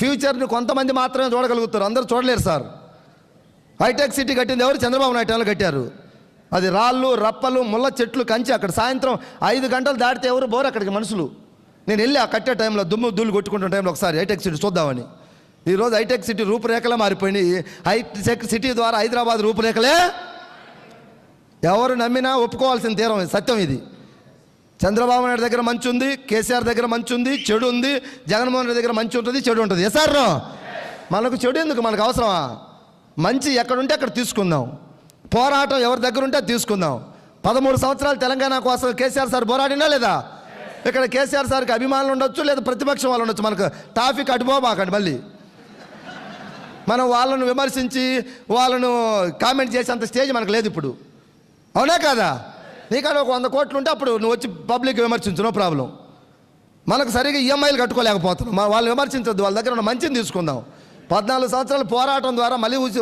ఫ్యూచర్ని కొంతమంది మాత్రమే చూడగలుగుతారు, అందరూ చూడలేరు సార్. హైటెక్ సిటీ కట్టింది ఎవరు? చంద్రబాబు నాయుడు టైంలో కట్టారు. అది రాళ్ళు రప్పలు ముళ్ళ చెట్లు కంచి. అక్కడ సాయంత్రం 5 గంటలు దాటితే ఎవరు బోరు అక్కడికి మనుషులు. నేను వెళ్ళి ఆ కట్టే టైంలో దుమ్ము ధూళి కొట్టుకుంటున్న టైంలో ఒకసారి హైటెక్ సిటీ చూద్దామని. ఈరోజు హైటెక్ సిటీ రూపురేఖలే మారిపోయినాయి. హైటెక్ సిటీ ద్వారా హైదరాబాద్ రూపురేఖలే ఎవరు నమ్మినా ఒప్పుకోవాల్సిన తీరం, సత్యం ఇది. చంద్రబాబు నాయుడు దగ్గర మంచి ఉంది, కేసీఆర్ దగ్గర మంచి ఉంది, చెడు ఉంది. జగన్మోహన్ రెడ్డి దగ్గర మంచి ఉంటుంది, చెడు ఉంటుంది. సార్ మనకు చెడు ఎందుకు? మనకు అవసరమా? మంచి ఎక్కడుంటే అక్కడ తీసుకుందాం. పోరాటం ఎవరి దగ్గర ఉంటే తీసుకుందాం. 13 సంవత్సరాలు తెలంగాణ కోసం కేసీఆర్ సార్ పోరాడినా లేదా? ఇక్కడ కేసీఆర్ సార్కి అభిమానులు ఉండొచ్చు, లేదా ప్రతిపక్షం వాళ్ళు ఉండొచ్చు. మనకు టాపిక్ అటుపోమాకండి. మళ్ళీ మనం వాళ్ళను విమర్శించి వాళ్ళను కామెంట్ చేసేంత స్టేజ్ మనకు లేదు ఇప్పుడు, అవునా కాదా? నీకాడ ఒక 100 కోట్లు ఉంటే అప్పుడు నువ్వు వచ్చి పబ్లిక్ విమర్శించు, నో ప్రాబ్లం. మనకు సరిగా ఈఎంఐలు కట్టుకోలేకపోతున్నాం, వాళ్ళు విమర్శించొద్దు, వాళ్ళ దగ్గర ఉన్న మంచిని తీసుకుందాం. 14 సంవత్సరాల పోరాటం ద్వారా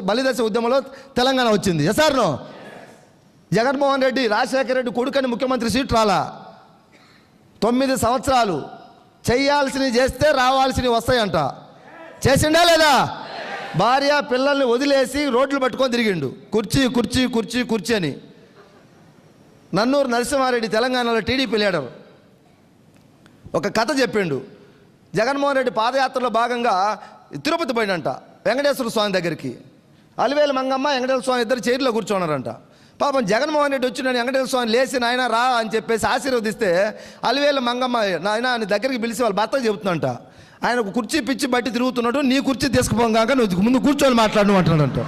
మలిదశ ఉద్యమంలో తెలంగాణ వచ్చింది. సార్ జగన్మోహన్ రెడ్డి రాజశేఖర రెడ్డి కొడుకని ముఖ్యమంత్రి సీట్ రాలా. 9 సంవత్సరాలు చేయాల్సినవి చేస్తే రావాల్సినవి వస్తాయంట. చేసిండా లేదా? భార్య పిల్లల్ని వదిలేసి రోడ్లు పట్టుకొని తిరిగిండు, కుర్చీ కుర్చీ కుర్చీ కుర్చీ అని. నన్నూరు నరసింహారెడ్డి తెలంగాణలో టీడీపీ లీడర్ ఒక కథ చెప్పిండు. జగన్మోహన్ రెడ్డి పాదయాత్రలో భాగంగా తిరుపతి పోయినంట వెంకటేశ్వర స్వామి దగ్గరికి. అలివేలు మంగమ్మ వెంకటేశ్వర స్వామి ఇద్దరు చైర్లో కూర్చోన్నారంట. పాపం జగన్మోహన్ రెడ్డి వచ్చి నేను వెంకటేశ్వర స్వామి లేచి నాయన రా అని చెప్పేసి ఆశీర్వదిస్తే అలివేలు మంగమ్మ నాయన అని దగ్గరికి పిలిచి వాళ్ళ భర్త చెబుతుందంట, ఆయన ఒక కుర్చీ పిచ్చి బట్టి తిరుగుతున్నాడు, నీ కుర్చీ తీసుకుపోగాక నువ్వు ముందు కూర్చొని మాట్లాడు అంటున్నాడంట.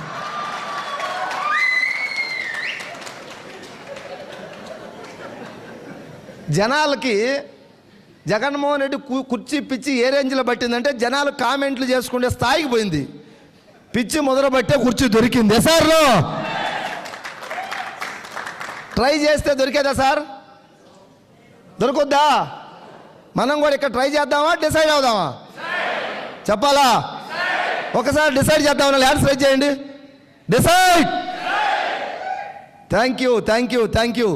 జనాలకి జగన్మోహన్ రెడ్డి కుర్చీ పిచ్చి ఏ రేంజ్లో పట్టిందంటే జనాలు కామెంట్లు చేసుకునే స్థాయికి పోయింది. పిచ్చి మొదలుబట్టే కుర్చీ దొరికింది. సార్లో ట్రై చేస్తే దొరికేదా సార్? దొరకొద్దా? మనం కూడా ఇక్కడ ట్రై చేద్దామా, డిసైడ్ అవుదామా? చెప్పాలా? ఒకసారి డిసైడ్ చేద్దామా? ల్యాండ్స్ రైజ్ చేయండి. Decide. Thank you, thank you, thank you.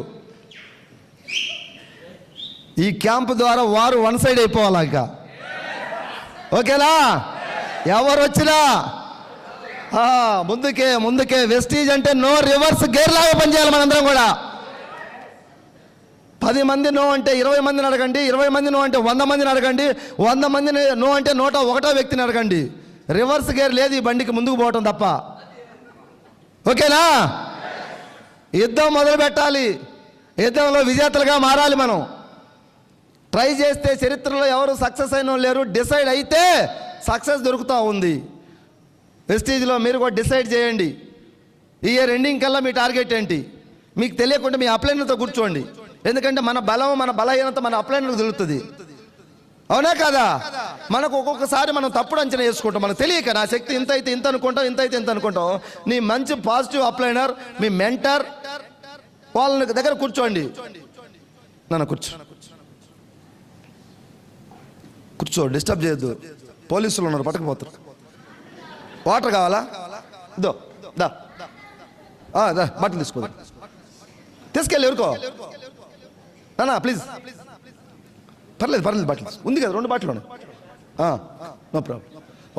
ఈ క్యాంపు ద్వారా వారు వన్ సైడ్ అయిపోవాలి. ఇంకా ఓకేనా? ఎవరు వచ్చినా ముందుకే ముందుకే. వెస్టీజ్ అంటే నో రివర్స్ గేర్ లాగా పనిచేయాలి మనందరం కూడా. 10 మంది నో అంటే 20 మందిని అడగండి, 20 మంది నో అంటే 100 మందిని అడగండి, 100 మందిని నో అంటే 101వ వ్యక్తిని అడగండి. రివర్స్ గేర్ లేదు ఈ బండికి, ముందుకు పోవటం తప్ప. ఓకేనా? యుద్ధం మొదలు పెట్టాలి, యుద్ధంలో విజేతలుగా మారాలి మనం. ట్రై చేస్తే చరిత్రలో ఎవరు సక్సెస్ అయిన లేరు, డిసైడ్ అయితే సక్సెస్ దొరుకుతూ ఉంది. వెస్టీజ్లో మీరు కూడా డిసైడ్ చేయండి. ఈ ఇయర్ ఎండింగ్ కల్లా మీ టార్గెట్ ఏంటి మీకు తెలియకుండా మీ అప్లైనర్తో కూర్చోండి. ఎందుకంటే మన బలం మన బలహీనత మన అప్లైనర్కి తెలుస్తుంది, అవునా కదా? మనకు ఒక్కొక్కసారి మనం తప్పుడు అంచనా వేసుకుంటాం, మనకు తెలియక నా శక్తి ఇంత అయితే ఇంత అనుకుంటాం, ఇంత అయితే ఇంత అనుకుంటాం. నీ మంచి పాజిటివ్ అప్లైనర్ మీ మెంటర్ వాళ్ళ దగ్గర కూర్చోండి. కూర్చో, డిస్టర్బ్ చేయొద్దు. పోలీసులు ఉన్నారు, పట్టుకుపోతారు. వాటర్ కావాలా? దో దా బట్టలు తీసుకో, తీసుకెళ్ళి ఎవరుకో అన్నా ప్లీజ్. పర్లేదు పర్లేదు, బట్టలు ఉంది కదా, 2 బాటిల్ ఉన్నాయి. No problem.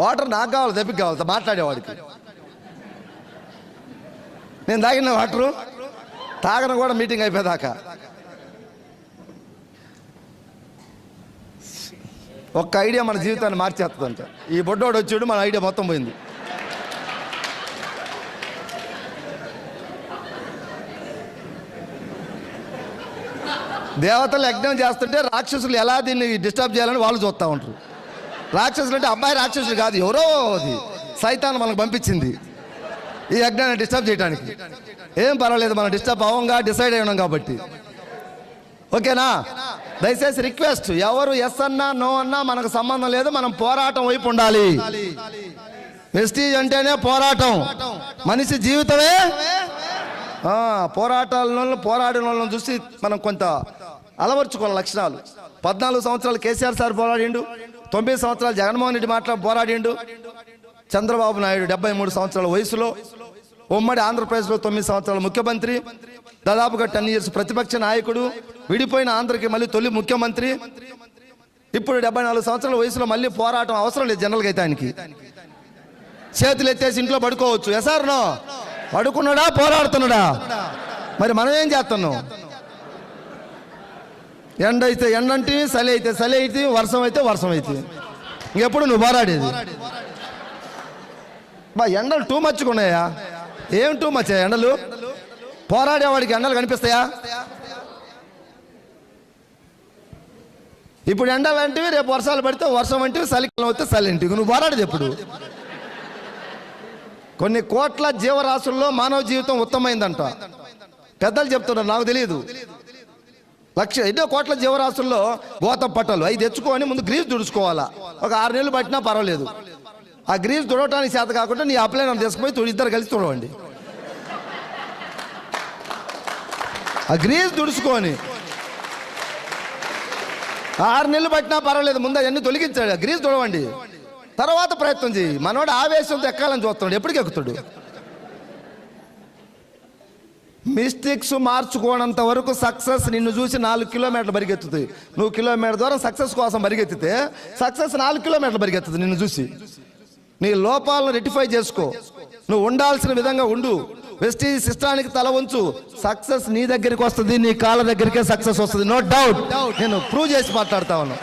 వాటర్ నాకు కావాలి, దెబ్బకి కావాలి మాట్లాడేవాడికి. నేను తాగిన వాటరు తాగను కూడా మీటింగ్ అయిపోయేదాకా. ఒక్క ఐడియా మన జీవితాన్ని మార్చేస్తుందంట. ఈ బొడ్డోడు వచ్చాడు, మన ఐడియా మొత్తం పోయింది. దేవతలు యజ్ఞం చేస్తుంటే రాక్షసులు ఎలా దీన్ని డిస్టర్బ్ చేయాలని వాళ్ళు చూస్తూ ఉంటారు. రాక్షసులు అంటే అబ్బాయి రాక్షసులు కాదు, ఎవరో అది సైతాన్ మనకు పంపించింది ఈ యజ్ఞాన్ని డిస్టర్బ్ చేయడానికి. ఏం పర్వాలేదు, మనం డిస్టర్బ్ అవ్వంగా డిసైడ్ అయ్యాం కాబట్టి. ఓకేనా? దయచేసి రిక్వెస్ట్, ఎవరు ఎస్ అన్నా నో అన్నా మనకు సంబంధం లేదు, మనం పోరాటం వైపు ఉండాలి. వెస్టీజ్ అంటేనే పోరాటం, మనిషి జీవితమే పోరాటాలను పోరాడిన వాళ్ళని చూసి మనం కొంత అలవర్చుకోవాలి లక్షణాలు. 14 సంవత్సరాలు కేసీఆర్ సార్ పోరాడిండు, 9 సంవత్సరాలు జగన్మోహన్ రెడ్డి పోరాడిండు, చంద్రబాబు నాయుడు 73 సంవత్సరాల వయసులో ఉమ్మడి ఆంధ్రప్రదేశ్లో 9 సంవత్సరాల ముఖ్యమంత్రి, దాదాపుగా 10 years ప్రతిపక్ష నాయకుడు, విడిపోయిన ఆంధ్రకి మళ్ళీ తొలి ముఖ్యమంత్రి. ఇప్పుడు 74 సంవత్సరాల వయసులో మళ్ళీ పోరాటం అవసరం లేదు జనరల్గా అయితే ఆయనకి. చేతులు ఎత్తేసి ఇంట్లో పడుకోవచ్చు. ఎసార్నో పడుకున్నాడా పోరాడుతున్నాడా? మరి మనం ఏం చేస్తున్నాం? ఎండ అయితే ఎండ అంటే, చలి అయితే చలి అయితే, వర్షం అయితే వర్షం అయితే, ఇంకెప్పుడు నువ్వు పోరాడేది? బా ఎండలు టూ మచ్గా ఉన్నాయా? ఏం టూ మచ్ ఎండలు? పోరాడేవాడికి ఎండలు కనిపిస్తాయా? ఇప్పుడు ఎండలు అంటివి, రేపు వర్షాలు పడితే వర్షం అంటివి, చలికాలం వస్తే చలి అంటివి. నువ్వు పోరాడేది ఎప్పుడు? కొన్ని కోట్ల జీవరాశుల్లో మానవ జీవితం ఉత్తమైందంట పెద్దలు చెప్తున్నారు, నాకు తెలియదు. ఎన్నో కోట్ల జీవరాశుల్లో గోతం పట్టలు అవి తెచ్చుకొని ముందు గ్రీస్ తుడుచుకోవాలా. ఒక 6 నెలలు పట్టినా పర్వాలేదు. ఆ గ్రీస్ తుడవటానికి చేత కాకుండా నీ అప్లైనర్ తీసుకుపోయి ఇద్దరు కలిసి తుడవండి. ఆ గ్రీస్ తుడుచుకొని 6 నెలలు పట్టినా పర్వాలేదు, ముందు అవన్నీ తొలగించాడు. గ్రీస్ తుడవండి, తర్వాత ప్రయత్నం చేయి. మనవాడు ఆవేశంతో ఎక్కాలని చూస్తున్నాడు, ఎప్పటికి ఎక్కుతాడు? మిస్టేక్స్ మార్చుకోనంత వరకు సక్సెస్ నిన్ను చూసి 4 కిలోమీటర్లు పరిగెత్తుతుంది. నువ్వు కిలోమీటర్ దూరం సక్సెస్ కోసం పరిగెత్తితే సక్సెస్ 4 కిలోమీటర్లు పరిగెత్తుతుంది నిన్ను చూసి. నీ లోపాలను రెక్టిఫై చేసుకో, నువ్వు ఉండాల్సిన విధంగా ఉండు, వెస్టీజ్ సిస్టానికి తల వంచు. సక్సెస్ నీ దగ్గరికి వస్తుంది, నీ కాళ్ళ దగ్గరికే సక్సెస్ వస్తుంది, నో డౌట్. నేను ప్రూవ్ చేసి మాట్లాడుతా ఉన్నా.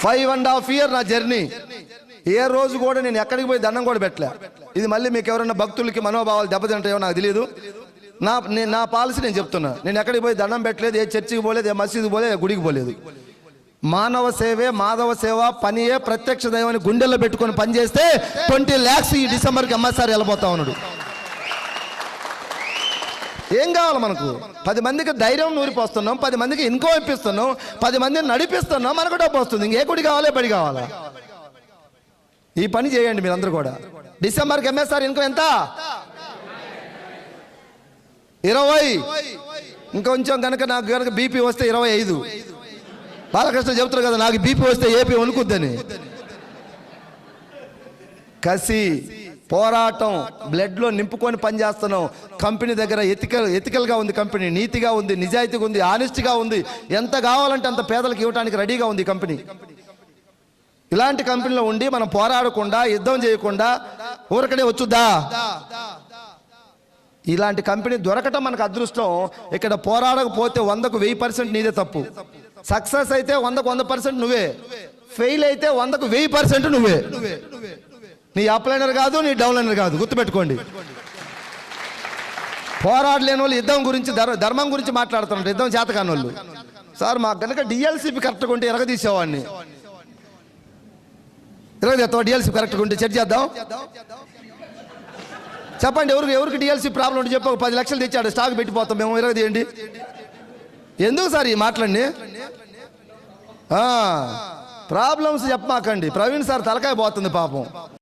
5.5 years నా జర్నీ. ఏ రోజు కూడా నేను ఎక్కడికి పోయి దండం కూడా పెట్టలే. ఇది మళ్ళీ మీకు ఎవరైనా భక్తులకి మనోభావాలు దెబ్బతింటాయో నాకు తెలియదు. నా పాలసీ నేను చెప్తున్నా. నేను ఎక్కడికి పోయి దండం పెట్టలేదు, ఏ చర్చికి పోలేదు, ఏ మసీదుకి పోలేదు, ఏ గుడికి పోలేదు. మానవ సేవే మాధవ సేవ, పనియే ప్రత్యక్ష దైవాన్ని గుండెల్లో పెట్టుకొని పనిచేస్తే 20 lakhs ఈ డిసెంబర్కి ఎంఎస్ఆర్ వెళ్ళిపోతా ఉన్నాడు. ఏం కావాలి మనకు? 10 మందికి ధైర్యం నూరిపోస్తున్నాం, 10 మందికి ఇన్కమ్ ఇప్పిస్తున్నాం, 10 మందిని నడిపిస్తున్నాం, మనకు డబ్బు వస్తుంది. ఇంకే గుడి కావాలి, బడి కావాలా? ఈ పని చేయండి మీరందరూ కూడా. డిసెంబర్కి ఎంఎస్ఆర్ ఇన్కమ్ ఎంత? 20. ఇంకొంచెం కనుక నాకు కనుక బీపీ వస్తే 25. బాలకృష్ణ చెబుతారు కదా, నాకు బీపీ వస్తే ఏపీ వణుకుద్దని. కసి, పోరాటం బ్లడ్లో నింపుకొని పనిచేస్తున్నాం. కంపెనీ దగ్గర ఎథికల్గా ఉంది, కంపెనీ నీతిగా ఉంది, నిజాయితీగా ఉంది, ఆనెస్ట్గా ఉంది. ఎంత కావాలంటే అంత పేదలకు ఇవ్వడానికి రెడీగా ఉంది కంపెనీ. ఇలాంటి కంపెనీలో ఉండి మనం పోరాడకుండా, యుద్ధం చేయకుండా ఊరకనే వచ్చుద్దా? ఇలాంటి కంపెనీ దొరకటం మనకు అదృష్టం. ఇక్కడ పోరాడకపోతే 100కు 1000% నీదే తప్పు. సక్సెస్ అయితే 100కు 100% నువ్వే, ఫెయిల్ అయితే 100కు 1000% నువ్వే. నీ అప్లైనర్ కాదు, నీ డౌన్లైనర్ కాదు, గుర్తుపెట్టుకోండి. పోరాడలేని వాళ్ళు యుద్ధం గురించి, ధర్మం గురించి మాట్లాడుతున్నారు. యుద్ధం చేతకాని వాళ్ళు. సార్ మాకు కనుక డిఎల్సిపి కరెక్ట్గా ఉంటే ఎరగదీసేవాడిని. డిఎల్సీ కరెక్ట్గా ఉంటే చెక్ చేద్దాం. చెప్పండి, ఎవరికి డిఎల్సీ ప్రాబ్లం ఉంటే చెప్పి 10 లక్షలు తెచ్చాడు, స్టాక్ పెట్టిపోతాం మేము, ఎరగదీయండి. ఎందుకు సార్ ఈ మాటలన్నీ? ప్రాబ్లమ్స్ చెప్పమాకండి. ప్రవీణ్ సార్ తలకాయ పోతుంది పాపం.